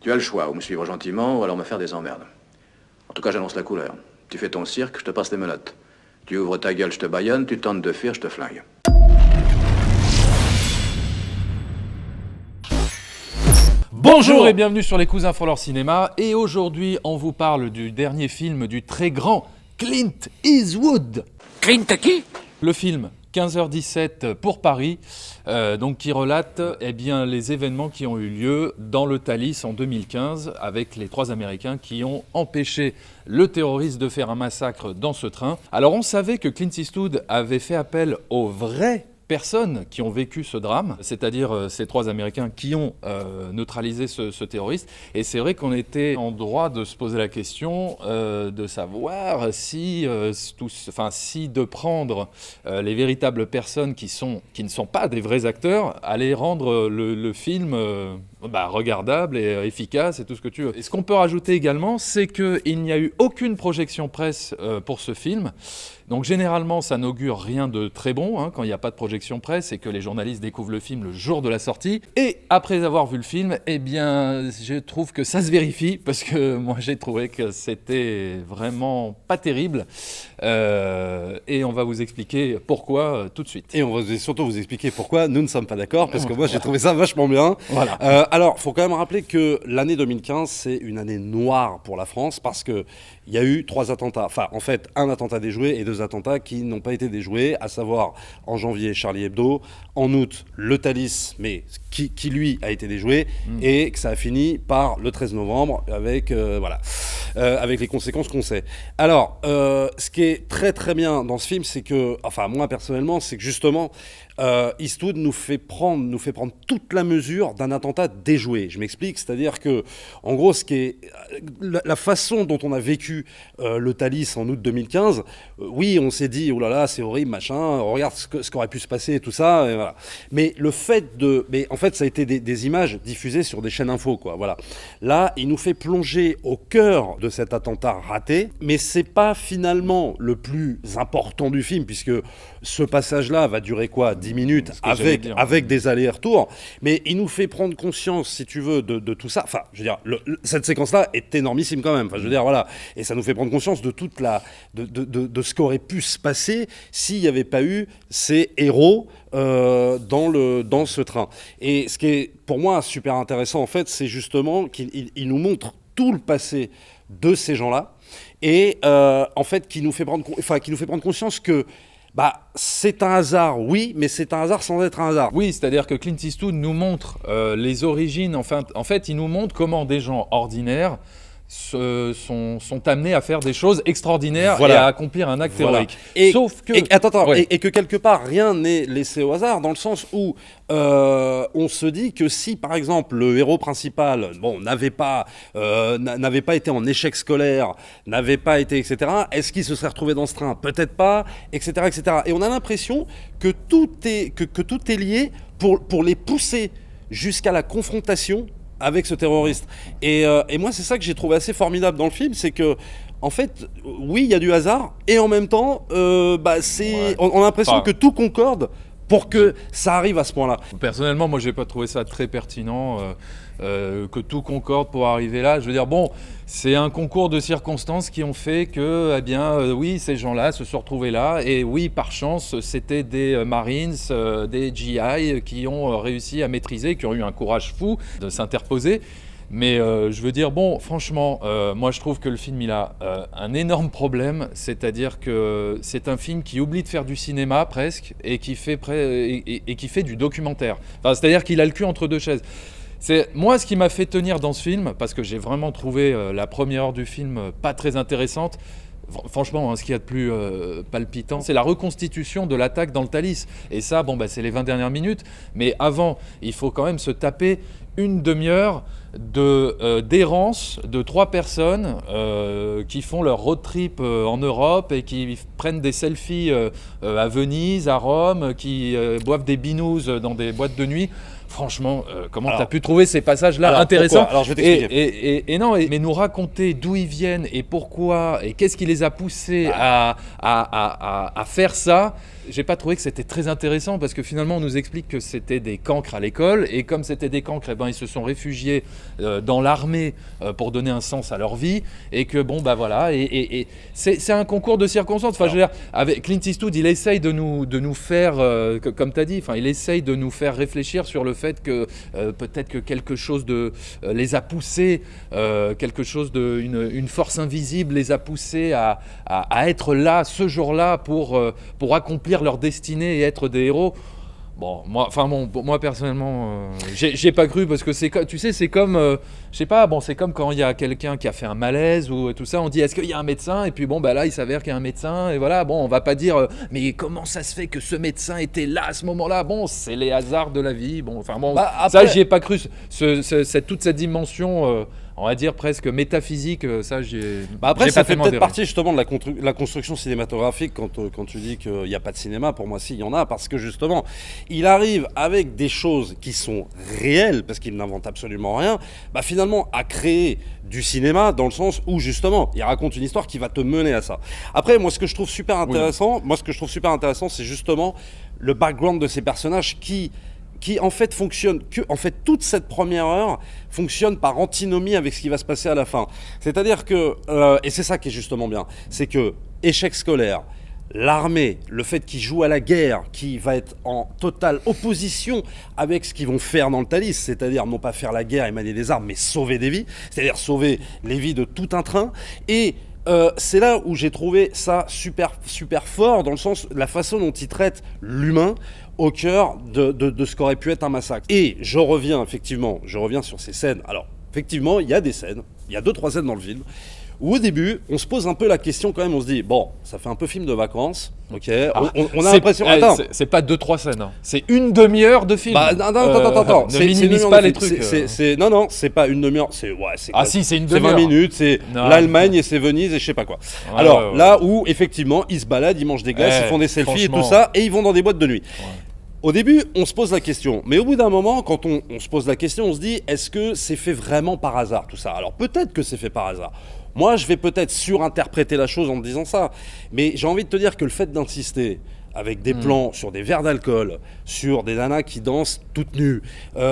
Tu as le choix, ou me suivre gentiment, ou alors me faire des emmerdes. En tout cas, j'annonce la couleur. Tu fais ton cirque, je te passe les menottes. Tu ouvres ta gueule, je te baïonne, tu tentes de fuir, je te flingue. Bonjour et bienvenue sur les Cousins font leur cinéma. Et aujourd'hui, on vous parle du dernier film du très grand Clint Eastwood. Clint qui ? Le film 15h17 pour Paris, donc qui relate les événements qui ont eu lieu dans le Thalys en 2015 avec les 3 Américains qui ont empêché le terroriste de faire un massacre dans ce train. Alors on savait que Clint Eastwood avait fait appel aux vrais personnes qui ont vécu ce drame, c'est-à-dire ces 3 Américains qui ont neutralisé ce terroriste. Et c'est vrai qu'on était en droit de se poser la question de savoir si de prendre les véritables personnes qui ne sont pas des vrais acteurs allait rendre le film regardable et efficace et tout ce que tu veux. Et ce qu'on peut rajouter également, c'est qu'il n'y a eu aucune projection presse pour ce film. Donc généralement, ça n'augure rien de très bon quand il n'y a pas de projection presse et que les journalistes découvrent le film le jour de la sortie. Et après avoir vu le film, je trouve que ça se vérifie parce que moi j'ai trouvé que c'était vraiment pas terrible. Et on va vous expliquer pourquoi tout de suite. Et on va surtout vous expliquer pourquoi nous ne sommes pas d'accord, parce que moi j'ai trouvé ça vachement bien. Voilà. Alors, il faut quand même rappeler que l'année 2015, c'est une année noire pour la France, parce qu'il y a eu 3 attentats. Enfin, en fait, un attentat déjoué et 2 attentats qui n'ont pas été déjoués, à savoir en janvier Charlie Hebdo, en août le Thalys, mais qui lui a été déjoué, et que ça a fini par le 13 novembre avec les conséquences qu'on sait. Alors, ce qui est très très bien dans ce film, c'est que, enfin moi personnellement, c'est que justement Eastwood nous fait prendre toute la mesure d'un attentat déjoué. Je m'explique, c'est-à-dire que, en gros, ce qui est la façon dont on a vécu le Thalys en août 2015, oui, on s'est dit, oh là là, c'est horrible, machin, regarde ce qu'aurait pu se passer et tout ça, et voilà. Mais en fait, ça a été des images diffusées sur des chaînes info, quoi, voilà. Là, il nous fait plonger au cœur de cet attentat raté, mais c'est pas finalement le plus important du film, puisque ce passage-là va durer quoi, 10 minutes avec des allers-retours, mais il nous fait prendre conscience, si tu veux, de tout ça. Enfin, je veux dire, cette séquence-là est énormissime quand même. Enfin, je veux dire, voilà, et ça nous fait prendre conscience de toute de ce qu'aurait pu se passer s'il n'y avait pas eu ces héros dans ce train. Et ce qui est pour moi super intéressant en fait, c'est justement qu'il nous montre tout le passé de ces gens-là, et en fait qui nous fait prendre conscience que c'est un hasard, oui, mais c'est un hasard sans être un hasard. Oui, c'est-à-dire que Clint Eastwood nous montre les origines, en fait, il nous montre comment des gens ordinaires sont amenés à faire des choses extraordinaires, et à accomplir un acte héroïque. Sauf que... Et que quelque part, rien n'est laissé au hasard, dans le sens où on se dit que si, par exemple, le héros principal n'avait pas été en échec scolaire, n'avait pas été, etc., est-ce qu'il se serait retrouvé dans ce train ? Peut-être pas, etc., etc. Et on a l'impression que tout est lié pour les pousser jusqu'à la confrontation avec ce terroriste. Et moi, c'est ça que j'ai trouvé assez formidable dans le film, c'est que, en fait, oui, il y a du hasard, et en même temps, on a l'impression que tout concorde pour que ça arrive à ce point-là. Personnellement, moi, j'ai pas trouvé ça très pertinent, que tout concorde pour arriver là. Je veux dire, c'est un concours de circonstances qui ont fait que, oui, ces gens-là se sont retrouvés là, et oui, par chance, c'était des Marines, des GI qui ont réussi à maîtriser, qui ont eu un courage fou de s'interposer. Mais je veux dire, franchement, moi je trouve que le film il a un énorme problème, c'est-à-dire que c'est un film qui oublie de faire du cinéma presque, et qui fait du documentaire. Enfin, c'est-à-dire qu'il a le cul entre 2 chaises. C'est moi ce qui m'a fait tenir dans ce film, parce que j'ai vraiment trouvé la première heure du film pas très intéressante. Franchement, ce qu'il y a de plus palpitant, c'est la reconstitution de l'attaque dans le Thalys. Et ça, c'est les 20 dernières minutes. Mais avant, il faut quand même se taper une demi-heure d'errance de 3 personnes qui font leur road trip en Europe et qui prennent des selfies à Venise, à Rome, qui boivent des binous dans des boîtes de nuit. Franchement, comment Alors- tu as pu trouver ces passages-là Alors, intéressants pourquoi ? Alors, je vais t'expliquer. et non, mais nous raconter d'où ils viennent et pourquoi et qu'est-ce qui les a poussés à faire ça. J'ai pas trouvé que c'était très intéressant parce que finalement on nous explique que c'était des cancres à l'école et comme c'était des cancres, eh ben, ils se sont réfugiés dans l'armée pour donner un sens à leur vie et que bon bah voilà et c'est un concours de circonstances. Enfin, je veux dire, avec Clint Eastwood, il essaye de nous faire, comme tu as dit, enfin il essaye de nous faire réfléchir sur le fait que peut-être que quelque chose les a poussés, quelque chose une force invisible les a poussés à être là ce jour-là pour accomplir leur destinée et être des héros. Bon, moi personnellement, j'ai pas cru parce que tu sais, c'est comme, je sais pas, bon, c'est comme quand il y a quelqu'un qui a fait un malaise ou tout ça, on dit est-ce qu'il y a un médecin et puis bon, bah là, il s'avère qu'il y a un médecin et voilà, bon, on va pas dire mais comment ça se fait que ce médecin était là à ce moment-là. Bon, c'est les hasards de la vie. Bon, enfin bon, Après- ça j'y ai pas cru. Toute cette dimension. On va dire presque métaphysique, ça Après, j'ai ça pas fait tellement peut-être adhéré. partie justement de la construction cinématographique quand tu dis qu'il n'y a pas de cinéma. Pour moi, si, il y en a, parce que justement, il arrive avec des choses qui sont réelles, parce qu'il n'invente absolument rien, bah, finalement, à créer du cinéma dans le sens où justement, il raconte une histoire qui va te mener à ça. Après, moi, ce que je trouve super intéressant, c'est justement le background de ces personnages qui en fait fonctionne toute cette première heure fonctionne par antinomie avec ce qui va se passer à la fin. C'est-à-dire que et c'est ça qui est justement bien, c'est que échec scolaire, l'armée, le fait qu'ils jouent à la guerre, qui va être en totale opposition avec ce qu'ils vont faire dans le Thalys, c'est-à-dire non pas faire la guerre et manier des armes, mais sauver des vies, c'est-à-dire sauver les vies de tout un train. Et c'est là où j'ai trouvé ça super, super fort, dans le sens, la façon dont ils traitent l'humain au cœur de ce qu'aurait pu être un massacre. Et je reviens sur ces scènes. Alors, effectivement, il y a des scènes, il y a 2-3 scènes dans le film, où au début, on se pose un peu la question quand même, on se dit, bon, ça fait un peu film de vacances, ok, on a l'impression... Attends, c'est pas 2-3 scènes, hein. C'est une demi-heure de film. bah, attends. Ne minimise pas les trucs. Non, c'est pas une demi-heure. Ah si, c'est une C'est demi-heure. 20 minutes, c'est Non. l'Allemagne et c'est Venise et je sais pas quoi. Ouais, Alors, ouais. là où, effectivement, ils se baladent, ils mangent des glaces, ils font des selfies et tout franchement. ça, et ils vont dans des boîtes de nuit. Au début, on se pose la question. Mais au bout d'un moment, quand on se pose la question, on se dit, est-ce que c'est fait vraiment par hasard, tout ça? Alors, peut-être que c'est fait par hasard. Moi, je vais peut-être surinterpréter la chose en te disant ça. Mais j'ai envie de te dire que le fait d'insister avec des plans sur des verres d'alcool, sur des nanas qui dansent toutes nues,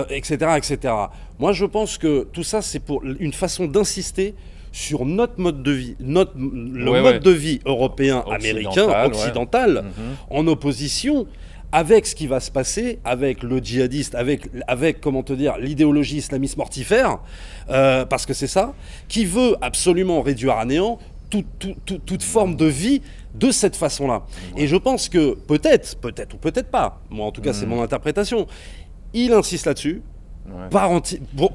etc., etc. Moi, je pense que tout ça, c'est pour une façon d'insister sur notre mode de vie, mode de vie européen, américain, occidental, en opposition avec ce qui va se passer avec le djihadiste, avec comment te dire, l'idéologie islamiste mortifère, parce que c'est ça, qui veut absolument réduire à néant toute forme de vie de cette façon-là. Et je pense que peut-être ou peut-être pas, moi en tout cas c'est mon interprétation, il insiste là-dessus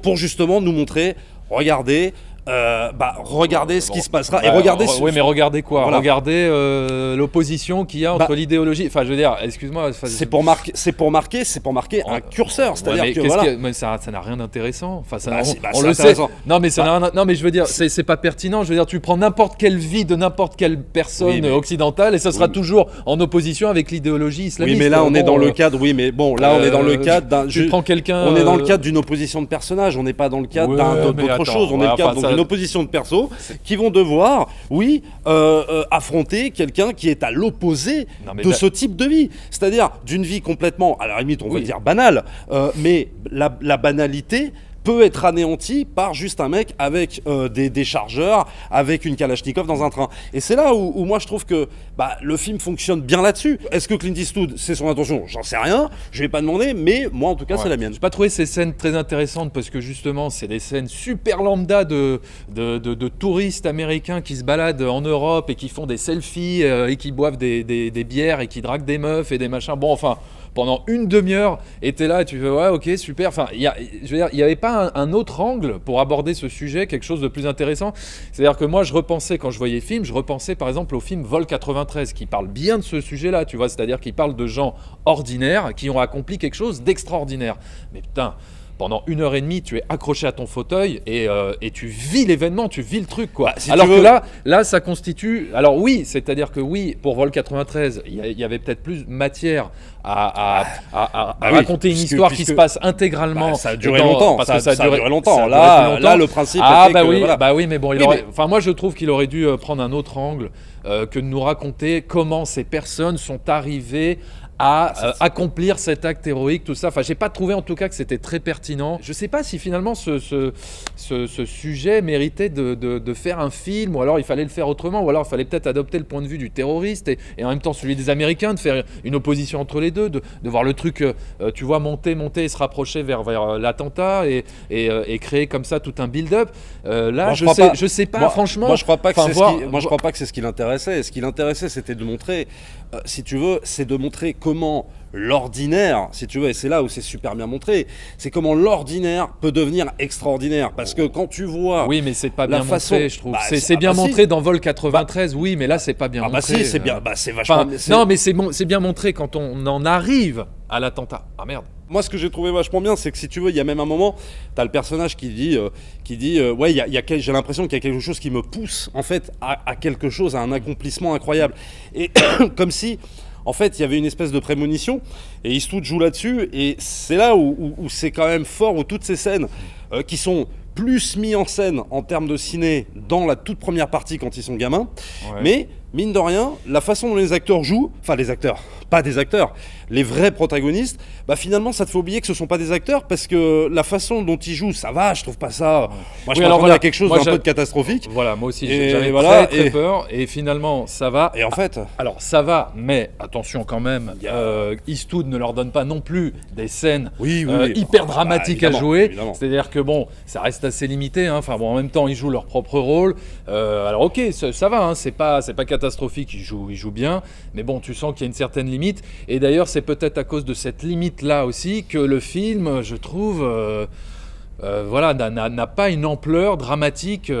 pour justement nous montrer, regardez ce qui se passera et regardez. Oui, mais regardez quoi? Voilà. Regardez l'opposition qu'il y a entre l'idéologie. Enfin, je veux dire, excuse-moi. C'est pour marquer un curseur, c'est-à-dire mais que voilà. mais ça n'a rien d'intéressant. Enfin, ça, on le le sait. sait. Non, mais ça n'a rien. Non, mais je veux dire, c'est pas pertinent. Je veux dire, tu prends n'importe quelle vie de n'importe quelle personne occidentale et ça sera toujours en opposition avec l'idéologie islamiste. Oui, mais là on est dans le cadre. Oui, mais bon, là on est dans le cadre d'un. Tu prends quelqu'un. On est dans le cadre d'une opposition de personnages. On n'est pas dans le cadre d'autre chose. On est dans le cadre d'une opposition de persos qui vont devoir, affronter quelqu'un qui est à l'opposé de ce type de vie. C'est-à-dire d'une vie complètement, à la limite, on va dire banale, mais la banalité peut être anéantie par juste un mec avec des chargeurs, avec une Kalachnikov dans un train. Et c'est là où moi je trouve que le film fonctionne bien là-dessus. Est-ce que Clint Eastwood, c'est son intention? J'en sais rien, je vais pas demander, mais moi en tout cas c'est la mienne. J'ai pas trouvé ces scènes très intéressantes parce que justement c'est des scènes super lambda de touristes américains qui se baladent en Europe et qui font des selfies et qui boivent des bières et qui draguent des meufs et des machins. Bon, enfin, pendant une demi-heure, et t'es là et tu fais ouais, ok, super. Enfin, je veux dire, il n'y avait pas un autre angle pour aborder ce sujet, quelque chose de plus intéressant. C'est-à-dire que moi, je repensais, quand je voyais le film, je repensais par exemple au film Vol 93, qui parle bien de ce sujet-là, tu vois, c'est-à-dire qu'il parle de gens ordinaires qui ont accompli quelque chose d'extraordinaire. Mais putain, pendant 1h30, tu es accroché à ton fauteuil et tu vis l'événement, tu vis le truc, quoi. Si alors tu que veux... là, ça constitue. Alors oui, c'est-à-dire que oui, pour Vol 93, il y avait peut-être plus matière à raconter une histoire qui se passe intégralement. Ça a duré longtemps. Parce que ça a duré longtemps. Ça a duré plus longtemps. Là, le principe. Oui, mais bon, enfin, moi, je trouve qu'il aurait dû prendre un autre angle que de nous raconter comment ces personnes sont arrivées à accomplir cet acte héroïque, tout ça. Enfin, j'ai pas trouvé en tout cas que c'était très pertinent. Je sais pas si finalement ce sujet méritait de faire un film, ou alors il fallait le faire autrement, ou alors il fallait peut-être adopter le point de vue du terroriste et en même temps celui des Américains, de faire une opposition entre les deux, de voir le truc, tu vois, monter et se rapprocher vers l'attentat et créer comme ça tout un build-up. Là, je sais pas, franchement. Moi, je crois pas que c'est ce qui l'intéressait. Ce qui l'intéressait, c'était de montrer, si tu veux, c'est de montrer comment l'ordinaire, si tu veux, et c'est là où c'est super bien montré, c'est comment l'ordinaire peut devenir extraordinaire. Parce que quand tu vois... Oui, mais c'est pas bien montré, je trouve. C'est bien montré dans Vol 93, oui, mais là, c'est pas bien montré. Si, c'est bien, c'est vachement... Non, mais c'est bien montré quand on en arrive à l'attentat. Ah merde. Moi, ce que j'ai trouvé vachement bien, c'est que si tu veux, il y a même un moment, t'as le personnage qui dit ouais, j'ai l'impression qu'il y a quelque chose qui me pousse, en fait, à quelque chose, à un accomplissement incroyable. Et comme si... En fait, il y avait une espèce de prémonition et Eastwood joue là-dessus et c'est là où c'est quand même fort, où toutes ces scènes qui sont plus mises en scène en termes de ciné dans la toute première partie quand ils sont gamins, mais mine de rien, la façon dont les acteurs jouent, enfin les acteurs, pas des acteurs, les vrais protagonistes, bah finalement ça te fait oublier que ce sont pas des acteurs parce que la façon dont ils jouent, ça va, je trouve pas ça. Moi je m'attendais à quelque chose d'un peu de catastrophique. Voilà, moi aussi Et j'avais très peur et finalement ça va. Et en fait, alors ça va, mais attention quand même, Eastwood ne leur donne pas non plus des scènes hyper dramatiques à jouer. Évidemment. C'est-à-dire que bon, ça reste assez limité. Hein. Enfin bon, en même temps ils jouent leur propre rôle. Alors ok, ça va, hein, c'est pas catastrophique, ils jouent bien, mais bon, tu sens qu'il y a une certaine limite. Et d'ailleurs, c'est peut-être à cause de cette limite-là aussi que le film, je trouve, n'a pas une ampleur dramatique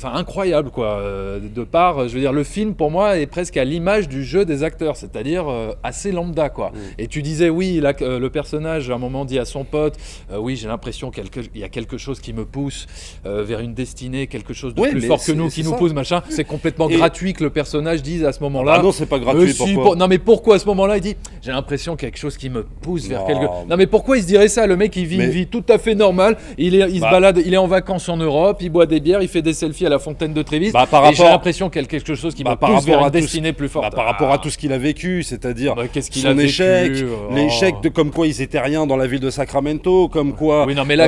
incroyable, quoi. De part, je veux dire, le film, pour moi, est presque à l'image du jeu des acteurs, c'est-à-dire assez lambda, quoi. Et tu disais, oui, là, le personnage, à un moment, dit à son pote, oui, j'ai l'impression qu'il y a quelque chose qui me pousse vers une destinée, quelque chose de plus fort que nous, qui nous pousse, machin. C'est complètement gratuit que le personnage dise à ce moment-là. Ah non, c'est pas gratuit, pourquoi non, mais pourquoi à ce moment-là, il dit, j'ai l'impression qu'il y a quelque chose qui me pousse vers quelque... Non, mais pourquoi il se dirait ça? Le mec, il vit une vie tout à fait normale, il se balade, il est en vacances en Europe, il boit des bières, il fait des selfies à la fontaine de Trévise, et j'ai l'impression qu'il y a quelque chose qui me pousse vers une destinée plus forte. Par rapport à tout ce qu'il a vécu, c'est-à-dire son échec, l'échec de comme quoi ils étaient rien dans la ville de Sacramento, comme quoi... Oui, non, mais là,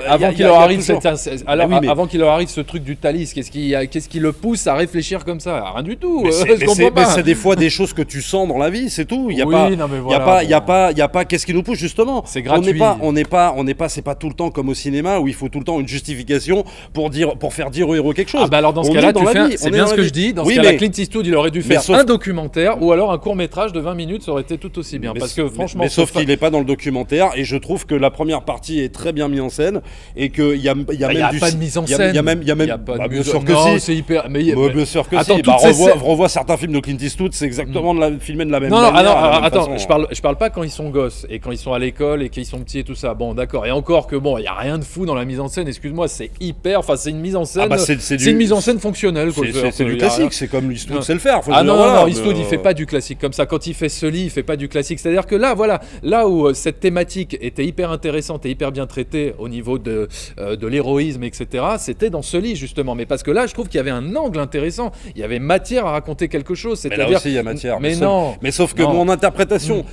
avant qu'il leur arrive ce truc du Thalys, qu'est-ce qui le pousse à réfléchir comme ça? Rien du tout. Mais c'est des fois des choses que tu sens dans la vie, c'est tout. Il y a pas qu'est-ce qui nous pousse, justement. C'est gratuit. C'est pas tout le temps comme au cinéma où il faut tout le temps une justification pour faire dire au héros quelque chose. Ah bah alors dans ce cas-là, c'est bien ce que je dis. Dans ce cas-là, Clint Eastwood, il aurait dû faire un documentaire ou alors un court-métrage de 20 minutes, ça aurait été tout aussi bien. Parce que franchement, sauf qu'il n'est pas dans le documentaire et je trouve que la première partie est très bien mise en scène et qu'il y a même pas de mise en scène. Il y a même bien sûr que si. C'est hyper. Bien sûr que si. Revois certains films de Clint Eastwood, c'est exactement filmé de la même manière. Non, attends, je parle pas quand ils sont gosses et quand ils sont à l'école et qu'ils sont petits et tout ça. Bon, d'accord. Et encore que bon, il y a rien de fou dans la mise en scène. Excuse-moi, c'est une mise en scène. C'est une mise en scène fonctionnelle. C'est du classique. C'est comme Eastwood sait le faire. Non, Eastwood il fait pas du classique comme ça. Quand il fait Sully, il fait pas du classique. C'est-à-dire que là où cette thématique était hyper intéressante et hyper bien traitée au niveau de l'héroïsme, etc. C'était dans Sully justement. Mais parce que là, je trouve qu'il y avait un angle intéressant. Il y avait matière à raconter quelque chose. Mais là aussi, il y a matière. Mais sauf que mon interprétation,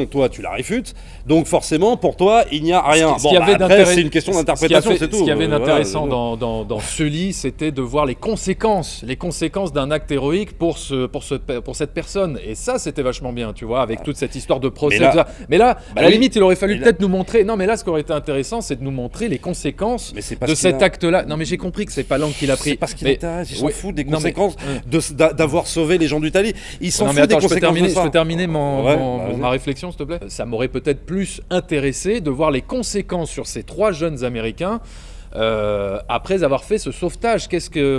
toi, tu la réfutes. Donc forcément, pour toi, il n'y a rien. Après, c'est une question d'interprétation, c'est tout. Ce qui avait d'intéressant dans Sully, c'était de voir les conséquences d'un acte héroïque pour cette personne. Et ça, c'était vachement bien, tu vois, avec toute cette histoire de procès. Mais là, à la limite, il aurait fallu peut-être nous montrer. Non, mais là, ce qui aurait été intéressant, c'est de nous montrer les conséquences de cet acte-là. Non, mais j'ai compris que c'est pas l'angle qu'il a pris. C'est parce qu'il intéresse. Il s'en fout des conséquences d'avoir sauvé les gens du Thalys. Il s'en fout des conséquences. Je peux terminer ma réflexion, s'il te plaît. Ça m'aurait peut-être plus intéressé de voir les conséquences sur ces 3 jeunes Américains après avoir fait ce sauvetage.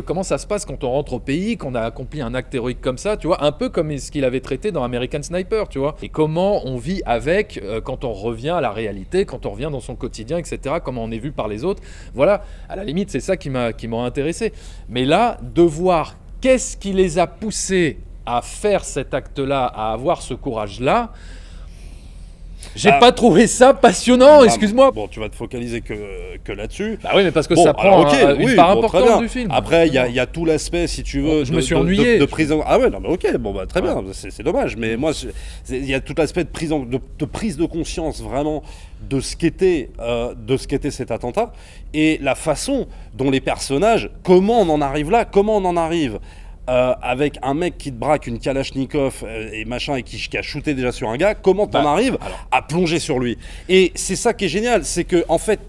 Comment ça se passe quand on rentre au pays, qu'on a accompli un acte héroïque comme ça, tu vois, un peu comme ce qu'il avait traité dans American Sniper, tu vois. Et comment on vit avec quand on revient à la réalité, quand on revient dans son quotidien, etc. Comment on est vu par les autres. Voilà, à la limite, c'est ça qui m'a intéressé. Mais là, de voir qu'est-ce qui les a poussés à faire cet acte-là, à avoir ce courage-là, j'ai pas trouvé ça passionnant, excuse-moi. Bon, tu vas te focaliser que là-dessus. Bah oui, mais parce que ça prend une part importante du film. Après, il y a tout l'aspect, si tu veux, je me suis ennuyé. De prise en... Ah ouais, non, mais ok, bon, bah, très bien, c'est dommage. Mais moi, il y a tout l'aspect de prise de conscience, vraiment, de ce qu'était cet attentat. Et la façon dont les personnages, comment on en arrive là, comment on en arrive avec un mec qui te braque une Kalachnikov et machin et qui a shooté déjà sur un gars, comment t'en arrives à plonger sur lui? Et c'est ça qui est génial, c'est que en fait,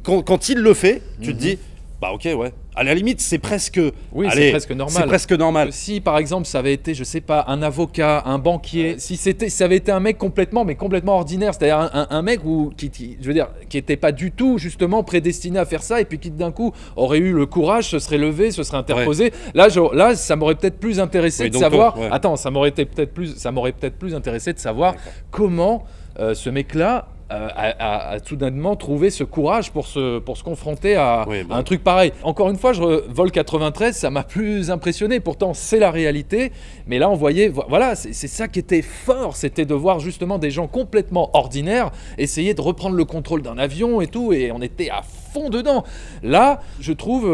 quand il le fait, tu te dis, bah ok, ouais. À la limite, c'est presque... Oui, c'est presque normal. C'est presque normal. Si, par exemple, ça avait été, je sais pas, un avocat, un banquier, si ça avait été un mec complètement ordinaire, c'est-à-dire un mec qui était pas du tout, justement, prédestiné à faire ça, et puis qui, d'un coup, aurait eu le courage, se serait levé, se serait interposé. Ouais. Là, ça m'aurait peut-être plus intéressé de savoir... Ouais. Attends, ça m'aurait peut-être plus intéressé de savoir comment ce mec-là a soudainement trouvé ce courage pour se confronter à un truc pareil. Encore une fois, Vol 93, ça m'a plus impressionné. Pourtant, c'est la réalité. Mais là, on voyait... Voilà, c'est ça qui était fort. C'était de voir justement des gens complètement ordinaires essayer de reprendre le contrôle d'un avion et tout. Et on était à fond dedans. Là, je trouve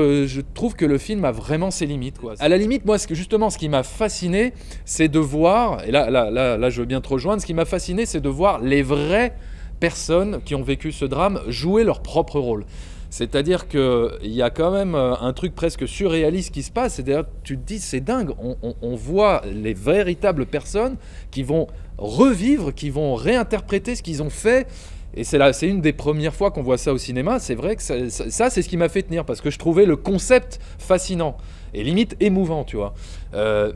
que le film a vraiment ses limites, quoi. À la limite, moi, ce qui m'a fasciné, c'est de voir... Et là, je veux bien te rejoindre. Ce qui m'a fasciné, c'est de voir les vrais personnes qui ont vécu ce drame jouer leur propre rôle. C'est-à-dire qu'il y a quand même un truc presque surréaliste qui se passe. C'est-à-dire, tu te dis, c'est dingue. On voit les véritables personnes qui vont revivre, qui vont réinterpréter ce qu'ils ont fait. Et c'est une des premières fois qu'on voit ça au cinéma. C'est vrai que ça, c'est ce qui m'a fait tenir, parce que je trouvais le concept fascinant et limite émouvant, tu vois.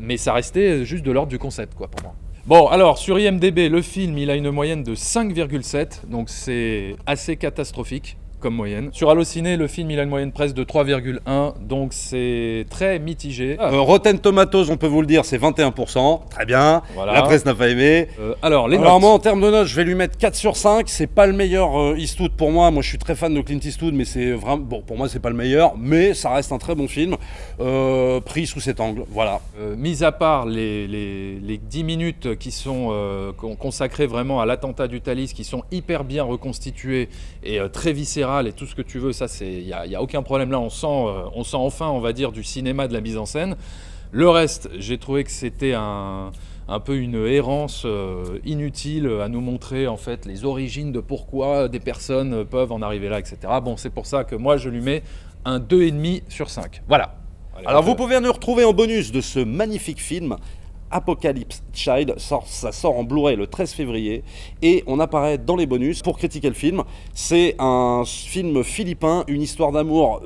Mais ça restait juste de l'ordre du concept, quoi, pour moi. Bon, alors, sur IMDb, le film, il a une moyenne de 5,7, donc c'est assez catastrophique comme moyenne. Sur Allociné, le film, il a une moyenne presque de 3,1, donc c'est très mitigé. Rotten Tomatoes, on peut vous le dire, c'est 21%, très bien, voilà. La presse n'a pas aimé. Alors, moi, en termes de notes, je vais lui mettre 4 sur 5, c'est pas le meilleur Eastwood pour moi. Moi, je suis très fan de Clint Eastwood, mais c'est vraiment... Bon, pour moi, c'est pas le meilleur, mais ça reste un très bon film, pris sous cet angle, voilà. Mis à part les 10 minutes qui sont consacrées vraiment à l'attentat du Thalys, qui sont hyper bien reconstituées et très viscérales, et tout ce que tu veux, ça, il y a aucun problème là, on sent enfin, on va dire, du cinéma, de la mise en scène. Le reste, j'ai trouvé que c'était un peu une errance inutile à nous montrer en fait les origines de pourquoi des personnes peuvent en arriver là, etc. Bon, c'est pour ça que moi je lui mets un 2,5 sur 5. Voilà. Allez, alors vous pouvez nous retrouver en bonus de ce magnifique film. Apocalypse Child, ça sort en Blu-ray le 13 février et on apparaît dans les bonus pour critiquer le film. C'est un film philippin, une histoire d'amour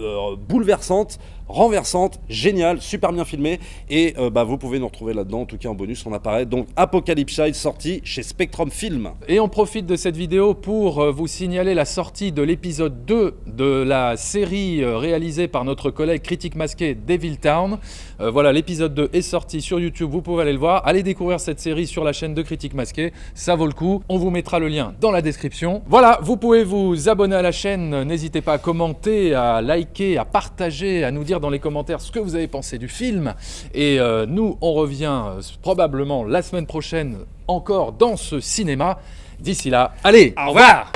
bouleversante, renversante, géniale, super bien filmée et vous pouvez nous retrouver là-dedans, en tout cas en bonus on apparaît. Donc Apocalypse Child sorti chez Spectrum Film. Et on profite de cette vidéo pour vous signaler la sortie de l'épisode 2 de la série réalisée par notre collègue critique masqué Devil Town. Voilà, l'épisode 2 est sorti sur YouTube, vous pouvez aller le voir. Allez découvrir cette série sur la chaîne de Critique Masqué, ça vaut le coup. On vous mettra le lien dans la description. Voilà, vous pouvez vous abonner à la chaîne, n'hésitez pas à commenter, à liker, à partager, à nous dire dans les commentaires ce que vous avez pensé du film. Et nous, on revient probablement la semaine prochaine encore dans ce cinéma. D'ici là, allez, au revoir.